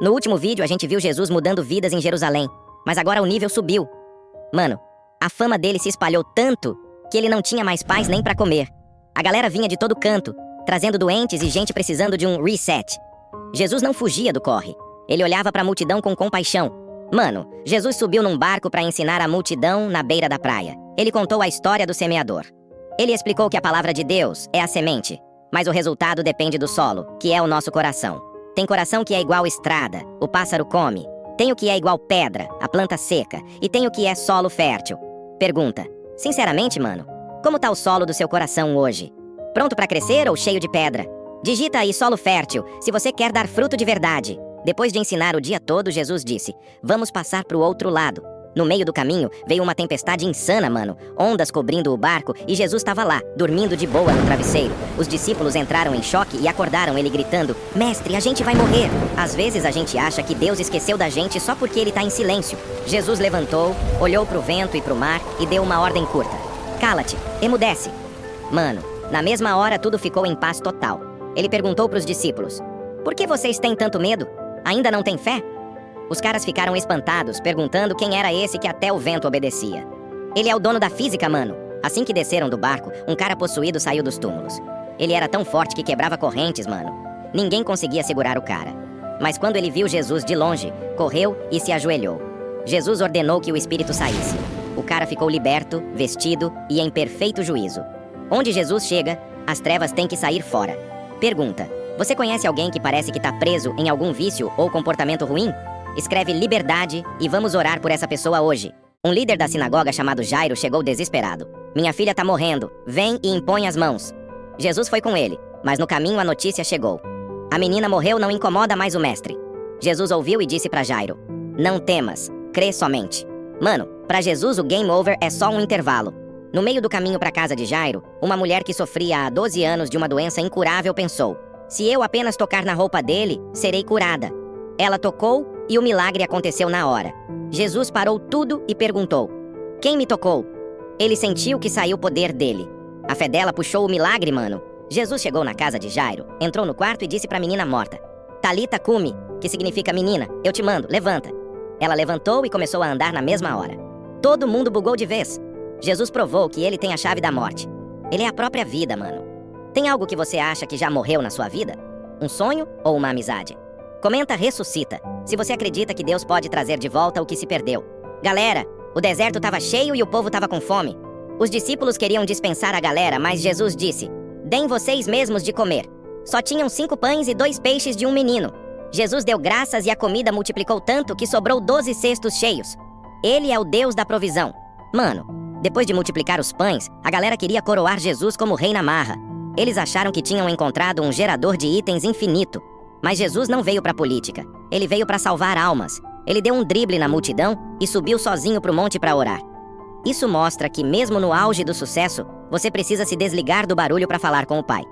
No último vídeo a gente viu Jesus mudando vidas em Jerusalém, mas agora o nível subiu. Mano, a fama dele se espalhou tanto que ele não tinha mais paz nem pra comer. A galera vinha de todo canto, trazendo doentes e gente precisando de um reset. Jesus não fugia do corre. Ele olhava pra multidão com compaixão. Mano, Jesus subiu num barco pra ensinar a multidão na beira da praia. Ele contou a história do semeador. Ele explicou que a palavra de Deus é a semente, mas o resultado depende do solo, que é o nosso coração. Tem coração que é igual estrada, o pássaro come. Tem o que é igual pedra, a planta seca. E tem o que é solo fértil. Pergunta: sinceramente, mano, como tá o solo do seu coração hoje? Pronto pra crescer ou cheio de pedra? Digita aí solo fértil, se você quer dar fruto de verdade. Depois de ensinar o dia todo, Jesus disse: vamos passar pro outro lado. No meio do caminho, veio uma tempestade insana, mano. Ondas cobrindo o barco e Jesus estava lá, dormindo de boa no travesseiro. Os discípulos entraram em choque e acordaram ele gritando: mestre, a gente vai morrer. Às vezes a gente acha que Deus esqueceu da gente só porque ele tá em silêncio. Jesus levantou, olhou pro vento e pro mar e deu uma ordem curta: cala-te, emudece. Mano, na mesma hora tudo ficou em paz total. Ele perguntou pros discípulos: por que vocês têm tanto medo? Ainda não têm fé? Os caras ficaram espantados, perguntando quem era esse que até o vento obedecia. Ele é o dono da física, mano. Assim que desceram do barco, um cara possuído saiu dos túmulos. Ele era tão forte que quebrava correntes, mano. Ninguém conseguia segurar o cara. Mas quando ele viu Jesus de longe, correu e se ajoelhou. Jesus ordenou que o espírito saísse. O cara ficou liberto, vestido e em perfeito juízo. Onde Jesus chega, as trevas têm que sair fora. Pergunta: você conhece alguém que parece que tá preso em algum vício ou comportamento ruim? Escreve liberdade e vamos orar por essa pessoa hoje. Um líder da sinagoga chamado Jairo chegou desesperado. Minha filha tá morrendo, vem e impõe as mãos. Jesus foi com ele, mas no caminho a notícia chegou. A menina morreu, não incomoda mais o mestre. Jesus ouviu e disse pra Jairo: não temas, crê somente. Mano, pra Jesus o game over é só um intervalo. No meio do caminho pra casa de Jairo, uma mulher que sofria há 12 anos de uma doença incurável pensou: se eu apenas tocar na roupa dele, serei curada. Ela tocou e o milagre aconteceu na hora. Jesus parou tudo e perguntou: quem me tocou? Ele sentiu que saiu o poder dele. A fé dela puxou o milagre, mano. Jesus chegou na casa de Jairo, entrou no quarto e disse pra menina morta: Talita cumi, que significa menina, eu te mando, levanta. Ela levantou e começou a andar na mesma hora. Todo mundo bugou de vez. Jesus provou que ele tem a chave da morte. Ele é a própria vida, mano. Tem algo que você acha que já morreu na sua vida? Um sonho ou uma amizade? Comenta ressuscita, se você acredita que Deus pode trazer de volta o que se perdeu. Galera, o deserto estava cheio e o povo estava com fome. Os discípulos queriam dispensar a galera, mas Jesus disse: deem vocês mesmos de comer. Só tinham 5 pães e 2 peixes de um menino. Jesus deu graças e a comida multiplicou tanto que sobrou 12 cestos cheios. Ele é o Deus da provisão. Mano, depois de multiplicar os pães, a galera queria coroar Jesus como rei na marra. Eles acharam que tinham encontrado um gerador de itens infinito. Mas Jesus não veio pra política. Ele veio pra salvar almas. Ele deu um drible na multidão e subiu sozinho pro monte pra orar. Isso mostra que mesmo no auge do sucesso, você precisa se desligar do barulho pra falar com o Pai.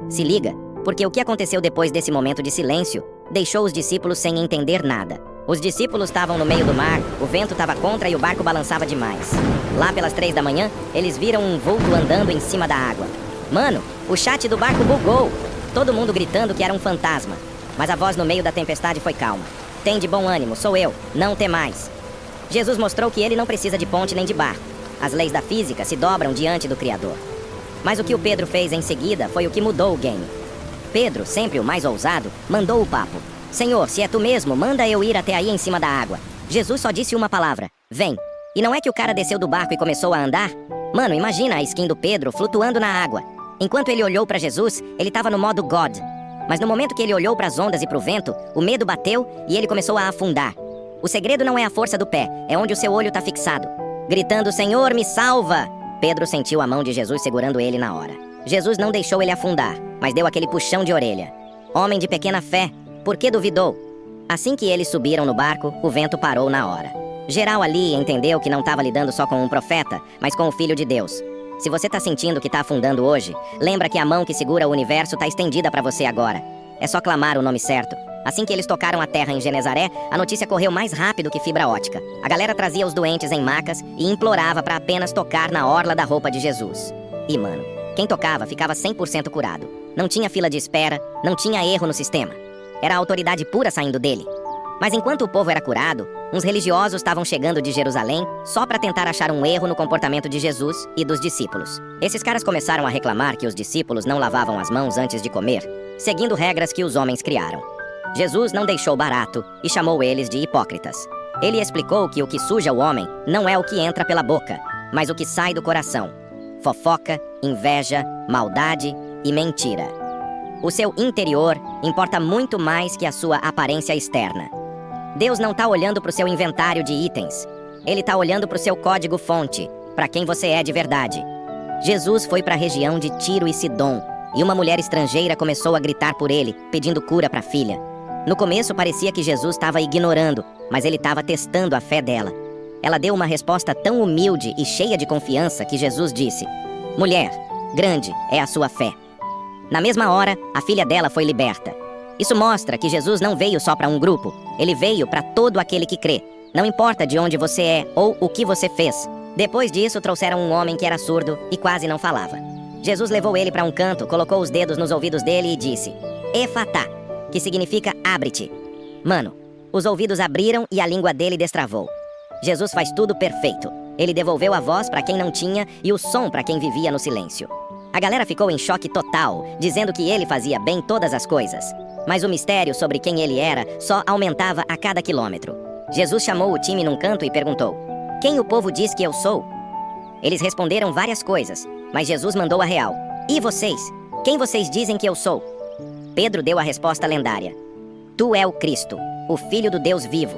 Se liga, porque o que aconteceu depois desse momento de silêncio deixou os discípulos sem entender nada. Os discípulos estavam no meio do mar, o vento estava contra e o barco balançava demais. Lá pelas 3 da manhã, eles viram um vulto andando em cima da água. Mano, o chat do barco bugou. Todo mundo gritando que era um fantasma. Mas a voz no meio da tempestade foi calma. Tem de bom ânimo, sou eu, não temais. Jesus mostrou que ele não precisa de ponte nem de barco. As leis da física se dobram diante do Criador. Mas o que o Pedro fez em seguida foi o que mudou o game. Pedro, sempre o mais ousado, mandou o papo: Senhor, se é tu mesmo, manda eu ir até aí em cima da água. Jesus só disse uma palavra: vem. E não é que o cara desceu do barco e começou a andar? Mano, imagina a skin do Pedro flutuando na água. Enquanto ele olhou pra Jesus, ele tava no modo God. Mas no momento que ele olhou para as ondas e para o vento, o medo bateu e ele começou a afundar. O segredo não é a força do pé, é onde o seu olho está fixado. Gritando: Senhor, me salva! Pedro sentiu a mão de Jesus segurando ele na hora. Jesus não deixou ele afundar, mas deu aquele puxão de orelha. Homem de pequena fé, por que duvidou? Assim que eles subiram no barco, o vento parou na hora. Geral ali entendeu que não estava lidando só com um profeta, mas com o Filho de Deus. Se você tá sentindo que tá afundando hoje, lembra que a mão que segura o universo tá estendida pra você agora. É só clamar o nome certo. Assim que eles tocaram a terra em Genezaré, a notícia correu mais rápido que fibra ótica. A galera trazia os doentes em macas e implorava pra apenas tocar na orla da roupa de Jesus. E mano, quem tocava ficava 100% curado. Não tinha fila de espera, não tinha erro no sistema. Era a autoridade pura saindo dele. Mas enquanto o povo era curado, uns religiosos estavam chegando de Jerusalém só para tentar achar um erro no comportamento de Jesus e dos discípulos. Esses caras começaram a reclamar que os discípulos não lavavam as mãos antes de comer, seguindo regras que os homens criaram. Jesus não deixou barato e chamou eles de hipócritas. Ele explicou que o que suja o homem não é o que entra pela boca, mas o que sai do coração: fofoca, inveja, maldade e mentira. O seu interior importa muito mais que a sua aparência externa. Deus não está olhando para o seu inventário de itens. Ele está olhando para o seu código-fonte, para quem você é de verdade. Jesus foi para a região de Tiro e Sidom, e uma mulher estrangeira começou a gritar por ele, pedindo cura para a filha. No começo parecia que Jesus estava ignorando, mas ele estava testando a fé dela. Ela deu uma resposta tão humilde e cheia de confiança que Jesus disse: "Mulher, grande é a sua fé." Na mesma hora, a filha dela foi liberta. Isso mostra que Jesus não veio só para um grupo, ele veio para todo aquele que crê. Não importa de onde você é ou o que você fez. Depois disso, trouxeram um homem que era surdo e quase não falava. Jesus levou ele para um canto, colocou os dedos nos ouvidos dele e disse: "Efatá", que significa abre-te. Mano, os ouvidos abriram e a língua dele destravou. Jesus faz tudo perfeito. Ele devolveu a voz para quem não tinha e o som para quem vivia no silêncio. A galera ficou em choque total, dizendo que ele fazia bem todas as coisas. Mas o mistério sobre quem ele era só aumentava a cada quilômetro. Jesus chamou o time num canto e perguntou: "Quem o povo diz que eu sou?" Eles responderam várias coisas, mas Jesus mandou a real: "E vocês? Quem vocês dizem que eu sou?" Pedro deu a resposta lendária: "Tu é o Cristo, o Filho do Deus vivo."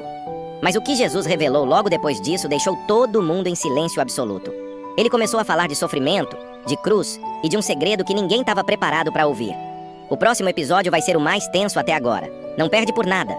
Mas o que Jesus revelou logo depois disso deixou todo mundo em silêncio absoluto. Ele começou a falar de sofrimento, de cruz e de um segredo que ninguém estava preparado para ouvir. O próximo episódio vai ser o mais tenso até agora. Não perde por nada.